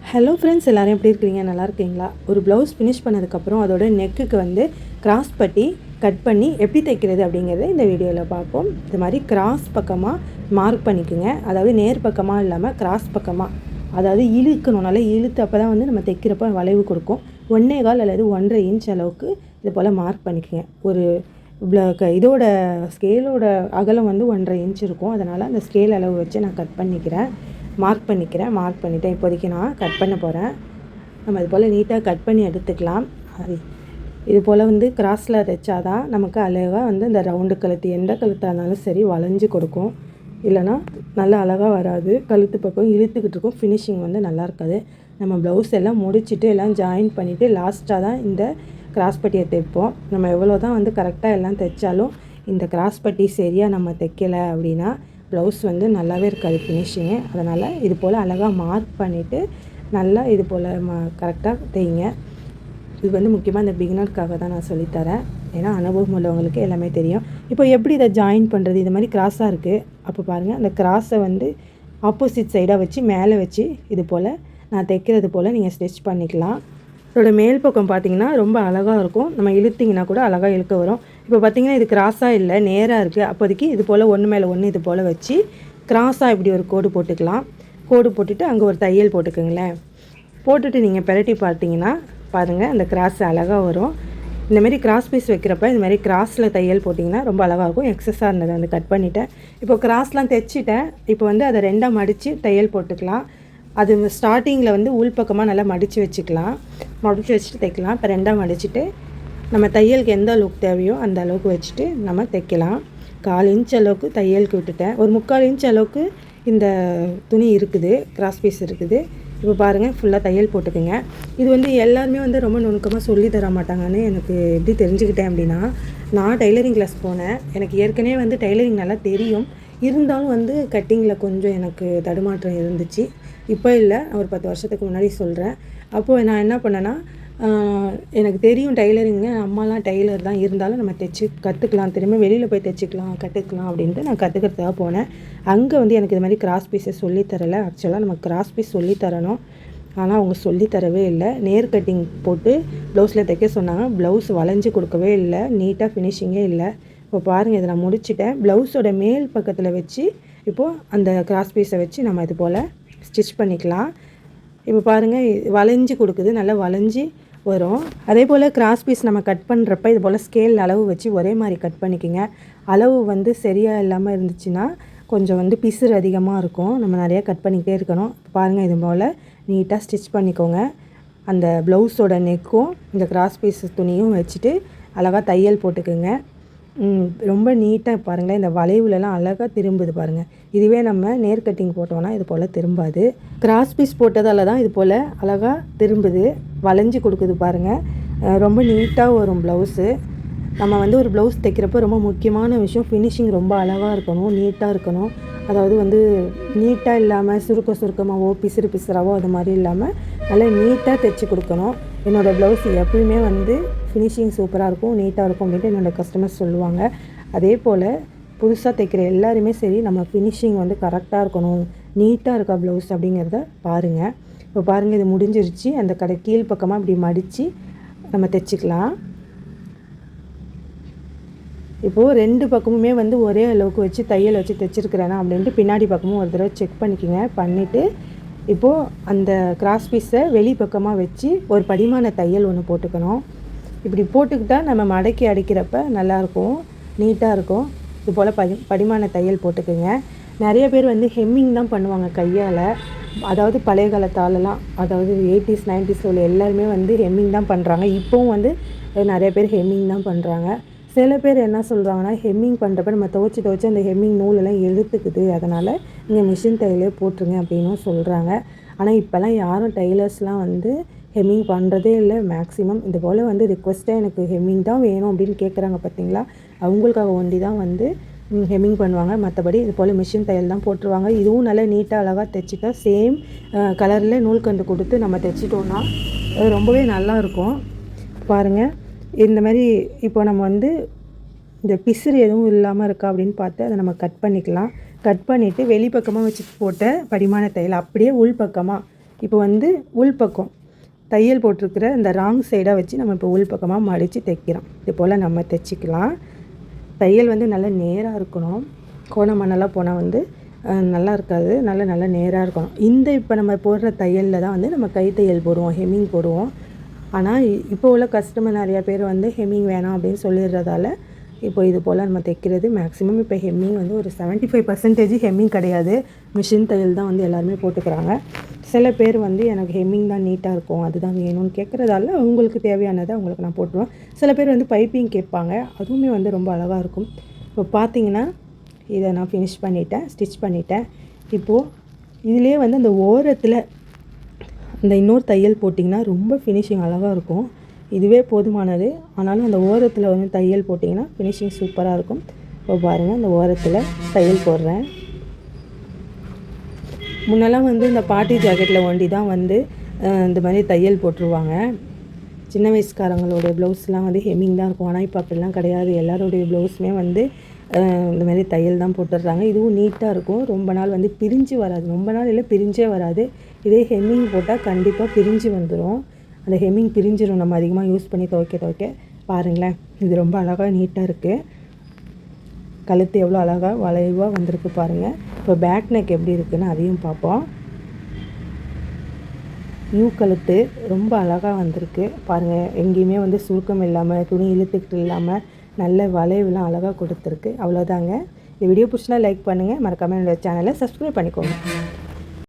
Hello friends, எல்லோரும் எப்படி இருக்கிறீங்க? நல்லா இருக்கீங்களா? ஒரு ப்ளவுஸ் ஃபினிஷ் பண்ணதுக்கப்புறம் அதோட நெக்குக்கு வந்து கிராஸ் பட்டி கட் பண்ணி எப்படி தைக்கிறது அப்படிங்கிறத இந்த வீடியோவில் பார்ப்போம். இது மாதிரி கிராஸ் பக்கமாக மார்க் பண்ணிக்கோங்க. அதாவது நேர் பக்கமாக இல்லாமல் கிராஸ் பக்கமாக, அதாவது இழுக்கணும். நல்லா இழுத்து அப்போ தான் வந்து நம்ம தைக்கிறப்ப வளைவு கொடுக்கும். 1.25 அல்லது 1.5 இன்ச் அளவுக்கு இது போல் மார்க் பண்ணிக்கோங்க. ஒரு இதோட ஸ்கேலோட அகலம் வந்து 1.5 இன்ச் இருக்கும். அதனால் அந்த ஸ்கேல் அளவு வச்சு நான் கட் பண்ணிக்கிறேன். மார்க் பண்ணிவிட்டேன். இப்போதைக்கு நான் கட் பண்ண போகிறேன். நம்ம இது போல் நீட்டாக கட் பண்ணி எடுத்துக்கலாம். இது போல் வந்து கிராஸில் தைச்சாதான் நமக்கு அழகாக வந்து இந்த ரவுண்டு கழுத்து, எந்த கழுத்தாக இருந்தாலும் சரி வளைஞ்சு கொடுக்கும். இல்லைனா நல்லா அழகாக வராது. கழுத்து பக்கம் இழுத்துக்கிட்டு இருக்கும். ஃபினிஷிங் வந்து நல்லா இருக்காது. நம்ம ப்ளவுஸ் எல்லாம் முடிச்சுட்டு எல்லாம் ஜாயின் பண்ணிவிட்டு லாஸ்ட்டாக தான் இந்த கிராஸ் பட்டியை தைப்போம். நம்ம எவ்வளோ தான் வந்து கரெக்டாக எல்லாம் தைச்சாலும் இந்த கிராஸ் பட்டி சரியாக நம்ம தைக்கலை அப்படின்னா ப்ளவுஸ் வந்து நல்லாவே இருக்காது ஃபினிஷிங்கு. அதனால் இது போல் அழகாக மார்க் பண்ணிவிட்டு நல்லா இது போல் கரெக்டாக தைங்க. இது வந்து முக்கியமாக இந்த பிகினருக்காக தான் நான் சொல்லித்தரேன். ஏன்னா அனுபவம் உள்ளவங்களுக்கு எல்லாமே தெரியும். இப்போ எப்படி இதை ஜாயின் பண்ணுறது? இது மாதிரி கிராஸாக இருக்குது. அப்போ பாருங்கள், அந்த கிராஸை வந்து ஆப்போசிட் சைடாக வச்சு மேலே வச்சு இது போல் நான் தைக்கிறது போல் நீங்கள் ஸ்டிச் பண்ணிக்கலாம். இதோட மேல் பக்கம் பார்த்திங்கன்னா ரொம்ப அழகாக இருக்கும். நம்ம இழுத்திங்கன்னா கூட அழகாக இழுக்க வரும். இப்போ பார்த்திங்கன்னா இது கிராஸாக இல்லை, நேராக இருக்குது. அப்போதைக்கு இது போல் ஒன்று மேலே ஒன்று இது போல் வச்சு கிராஸாக இப்படி ஒரு கோடு போட்டுக்கலாம். கோடு போட்டுட்டு அங்கே ஒரு தையல் போட்டுக்கோங்களேன். போட்டுட்டு நீங்கள் பெரட்டி பார்த்தீங்கன்னா பாருங்கள், அந்த கிராஸ் அழகாக வரும். இந்தமாரி கிராஸ் பீஸ் வைக்கிறப்ப இதுமாதிரி கிராஸில் தையல் போட்டிங்கன்னா ரொம்ப அழகாக இருக்கும். எக்ஸஸாக இருந்ததை வந்து கட் பண்ணிவிட்டேன். இப்போ கிராஸ்லாம் தைச்சிட்டேன். இப்போ வந்து அதை ரெண்டாக மடித்து தையல் போட்டுக்கலாம். அது ஸ்டார்டிங்கில் வந்து உள்பக்கமாக நல்லா மடித்து வச்சுக்கலாம். மடித்து வச்சுட்டு தைக்கலாம். இப்போ ரெண்டாக மடிச்சுட்டு நம்ம தையலுக்கு எந்த அளவுக்கு தேவையோ அந்த அளவுக்கு வச்சுட்டு நம்ம தைக்கலாம். 1/4 இன்ச் அளவுக்கு தையலுக்கு விட்டுட்டேன். ஒரு 3/4 இன்ச் அளவுக்கு இந்த துணி இருக்குது, கிராஸ் பீஸ் இருக்குது. இப்போ பாருங்கள், ஃபுல்லாக தையல் போட்டுக்குங்க. இது வந்து எல்லாருமே வந்து ரொம்ப நுணுக்கமாக சொல்லி தர மாட்டாங்கன்னு எனக்கு எப்படி தெரிஞ்சுக்கிட்டேன் அப்படின்னா, நான் டைலரிங் கிளாஸ் போனேன். எனக்கு ஏற்கனவே வந்து டைலரிங் நல்லா தெரியும். இருந்தாலும் வந்து கட்டிங்கில் கொஞ்சம் எனக்கு தடுமாற்றம் இருந்துச்சு. இப்போ இல்லை, ஒரு 10 வருஷத்துக்கு முன்னாடி சொல்கிறேன். அப்போது நான் என்ன பண்ணேன்னா, எனக்கு தெரியும் டைலரிங்கு, அம்மாலாம் டைலர் தான், இருந்தாலும் நம்ம தைச்சி கற்றுக்கலாம், திரும்ப வெளியில் போய் தைச்சிக்கலாம், கற்றுக்கலாம் அப்படின்ட்டு நான் கற்றுக்கிறதுக்காக போனேன். அங்கே வந்து எனக்கு இது மாதிரி கிராஸ் பீஸை சொல்லித்தரலை. ஆக்சுவலாக நம்ம கிராஸ் பீஸ் சொல்லித்தரணும், ஆனால் அவங்க சொல்லித்தரவே இல்லை. நேர் கட்டிங் போட்டு ப்ளவுஸில் தைக்க சொன்னாங்க. ப்ளவுஸ் வளைஞ்சி கொடுக்கவே இல்லை, நீட்டாக ஃபினிஷிங்கே இல்லை. இப்போ பாருங்கள், இதை நான் முடிச்சுட்டேன். ப்ளவுஸோட மேல் பக்கத்தில் வச்சு இப்போது அந்த கிராஸ் பீஸை வச்சு நம்ம இது போல் ஸ்டிச் பண்ணிக்கலாம். இப்போ பாருங்கள், வளைஞ்சி கொடுக்குது, நல்லா வளைஞ்சி வரும். அதே போல் கிராஸ் பீஸ் நம்ம கட் பண்ணுறப்ப இது போல் ஸ்கேல் அளவு வச்சு ஒரே மாதிரி கட் பண்ணிக்கோங்க. அளவு வந்து சரியாக இல்லாமல் இருந்துச்சுன்னா கொஞ்சம் வந்து பிசுறு அதிகமாக இருக்கும். நம்ம நிறையா கட் பண்ணிக்கிட்டே இருக்கணும். பாருங்கள், இது போல் நீட்டாக ஸ்டிச் பண்ணிக்கோங்க. அந்த ப்ளவுஸோட நெக்கும் இந்த கிராஸ் பீஸ் துணியும் வச்சுட்டு அழகாக தையல் போட்டுக்கோங்க. ரொம்ப நீட்டாக பாருங்களேன், இந்த வளைவுலலாம் அழகாக திரும்புது பாருங்கள். இதுவே நம்ம நேர் கட்டிங் போட்டோம்னா இது போல் திரும்பாது. கிராஸ் பீஸ் போட்டதால் தான் இது போல் அழகாக திரும்புது, வளைஞ்சி கொடுக்குது பாருங்கள். ரொம்ப நீட்டாக வரும் ப்ளவுஸு. நம்ம வந்து ஒரு ப்ளவுஸ் தைக்கிறப்போ ரொம்ப முக்கியமான விஷயம், ஃபினிஷிங் ரொம்ப அழகாக இருக்கணும், நீட்டாக இருக்கணும். அதாவது வந்து நீட்டாக இல்லாமல் சுருக்கமாகவோ பிசுறாவோ அது மாதிரி இல்லாமல் நல்லா நீட்டாக தைச்சி கொடுக்கணும். என்னோடய ப்ளவுஸ் எப்பயுமே வந்து ஃபினிஷிங் சூப்பராக இருக்கும், நீட்டாக இருக்கும் அப்படின்ட்டு என்னோடய கஸ்டமர்ஸ் சொல்லுவாங்க. அதே போல் புதுசாக தைக்கிற எல்லாருமே சரி, நம்ம ஃபினிஷிங் வந்து கரெக்டாக இருக்கணும், நீட்டாக இருக்கா ப்ளவுஸ் அப்படிங்கிறத பாருங்கள். இப்போ பாருங்கள், இது முடிஞ்சிருச்சு. அந்த கீழ் பக்கமாக இப்படி மடித்து நம்ம தைச்சிக்கலாம். இப்போது 2 பக்கமுமே வந்து ஒரே அளவுக்கு வச்சு தையல் வச்சு தைச்சிருக்கிறேன்னா அப்படின்ட்டு பின்னாடி பக்கமும் ஒரு தடவை செக் பண்ணிக்கோங்க. பண்ணிவிட்டு இப்போது அந்த கிராஸ் பீஸை வெளி பக்கமாக வச்சு ஒரு படிமான தையல் ஒன்று போட்டுக்கணும். இப்படி போட்டுக்கிட்டால் நம்ம மடக்கி அடிக்கிறப்ப நல்லாயிருக்கும், நீட்டாக இருக்கும். இது போல் படிமான தையல் போட்டுக்குங்க. நிறைய பேர் வந்து ஹெம்மிங் தான் பண்ணுவாங்க கையால். அதாவது பழைய காலத்தாலலாம், அதாவது 80s 90s உள்ள எல்லாருமே வந்து ஹெம்மிங் தான் பண்ணுறாங்க. இப்போவும் வந்து நிறைய பேர் ஹெம்மிங் தான் பண்ணுறாங்க. சில பேர் என்ன சொல்கிறாங்கன்னா, ஹெம்மிங் பண்ணுறப்ப நம்ம துவச்சி அந்த ஹெம்மிங் நூலெல்லாம் எழுத்துக்குது, அதனால் நீங்கள் மிஷின் தையலே போட்டுருங்க அப்படின்னும் சொல்கிறாங்க. ஆனால் இப்போல்லாம் யாரும் டைலர்ஸ்லாம் வந்து ஹெம்மிங் பண்ணுறதே இல்லை மேக்ஸிமம். இது போல் வந்து ரிக்வெஸ்ட்டாக எனக்கு ஹெம்மிங் தான் வேணும் அப்படின்னு கேட்குறாங்க பார்த்தீங்களா, அவங்களுக்காக ஒண்டி தான் வந்து ஹெம்மிங் பண்ணுவாங்க. மற்றபடி இது போல் மிஷின் தையல் தான் போட்டுருவாங்க. இதுவும் நல்லா நீட்டாக அழகாக தைச்சிட்டா சேம் கலரில் நூல்கண்டு கொடுத்து நம்ம தைச்சிட்டோன்னா அது ரொம்பவே நல்லாயிருக்கும். பாருங்கள், இந்த மாதிரி இப்போ நம்ம வந்து இந்த பிசுறு எதுவும் இல்லாமல் இருக்கா அப்படின்னு பார்த்து அதை நம்ம கட் பண்ணிக்கலாம். கட் பண்ணிவிட்டு வெளிப்பக்கமாக வச்சு போட்ட படிமான தையல் அப்படியே உள்பக்கமாக இப்போ வந்து உள்பக்கம் தையல் போட்டிருக்கிற இந்த ராங் சைடாக வச்சு நம்ம இப்போ உள்பக்கமாக மடித்து தைக்கிறோம். இது போல் நம்ம தைச்சிக்கலாம். தையல் வந்து நல்லா நேராக இருக்கணும். கோணமண்ணெல்லாம் போனால் வந்து நல்லா இருக்காது. நல்லா நேராக இருக்கணும். இந்த இப்போ நம்ம போடுற தையலில் தான் வந்து நம்ம கை தையல் போடுவோம், ஹெம்மிங் போடுவோம். ஆனால் இப்போ உள்ள கஸ்டமர் நிறையா பேர் வந்து ஹெம்மிங் வேணாம் அப்படின்னு சொல்லிடுறதால இப்போ இது போல் நம்ம தைக்கிறது மேக்ஸிமம் இப்போ ஹெம்மிங் வந்து ஒரு 75% ஹெம்மிங் கிடையாது. மிஷின் தையல் தான் வந்து எல்லாருமே போட்டுக்கிறாங்க. சில பேர் வந்து எனக்கு ஹெம்மிங் தான் நீட்டாக இருக்கும், அதுதான் வேணும்னு கேட்குறதால அவங்களுக்கு தேவையானதை அவங்களுக்கு நான் போட்டுருவேன். சில பேர் வந்து பைப்பிங் கேட்பாங்க, அதுவுமே வந்து ரொம்ப அழகாக இருக்கும். இப்போ பார்த்தீங்கன்னா இதை நான் ஃபினிஷ் பண்ணிட்டேன், ஸ்டிச் பண்ணிட்டேன். இப்போது இதிலே வந்து அந்த ஓரத்தில் அந்த இன்னொரு தையல் போட்டிங்கன்னா ரொம்ப ஃபினிஷிங் அழகாக இருக்கும். இதுவே போதுமானது. ஆனாலும் அந்த ஓரத்தில் வந்து தையல் போட்டிங்கன்னா ஃபினிஷிங் சூப்பராக இருக்கும். இப்போ பாருங்கள், அந்த ஓரத்தில் தையல் போடுறேன். முன்னெல்லாம் வந்து இந்த பார்ட்டி ஜாக்கெட்டில் ஒண்டி தான் வந்து இந்த மாதிரி தையல் போட்டுருவாங்க. சின்ன வயசுக்காரங்களுடைய ப்ளவுஸ்லாம் வந்து ஹெம்மிங் தான் இருக்கும். ஆனால் இப்போ அப்படிலாம் கிடையாது. எல்லாருடைய ப்ளவுஸுமே வந்து இந்த மாதிரி தையல் தான் போட்டுடுறாங்க. இதுவும் நீட்டாக இருக்கும். ரொம்ப நாள் வந்து பிரிஞ்சு வராது. ரொம்ப நாள் இல்லை, பிரிஞ்சே வராது. இதே ஹெம்மிங் போட்டால் கண்டிப்பாக பிரிஞ்சு வந்துடும். அந்த ஹெம்மிங் பிரிஞ்சிடும் நம்ம அதிகமாக யூஸ் பண்ணி துவைக்க. பாருங்களேன், இது ரொம்ப அழகாக நீட்டாக இருக்குது. கழுத்து எவ்வளோ அழகாக வளைவாக வந்திருக்கு பாருங்கள். இப்போ பேக் நெக் எப்படி இருக்குதுன்னு அதையும் பார்ப்போம். யூ கழுத்து ரொம்ப அழகாக வந்திருக்கு பாருங்கள். எங்கேயுமே வந்து சுருக்கம் இல்லாமல், துணி இழுத்துக்கிட்டு இல்லாமல், நல்ல வளைவுலாம் அழகாக கொடுத்துருக்கு. அவ்வளோதாங்க. இந்த வீடியோ பிடிச்சினா லைக் பண்ணுங்கள். மறக்காமல் என்னோடய சேனலை சப்ஸ்கிரைப் பண்ணிக்கோங்க.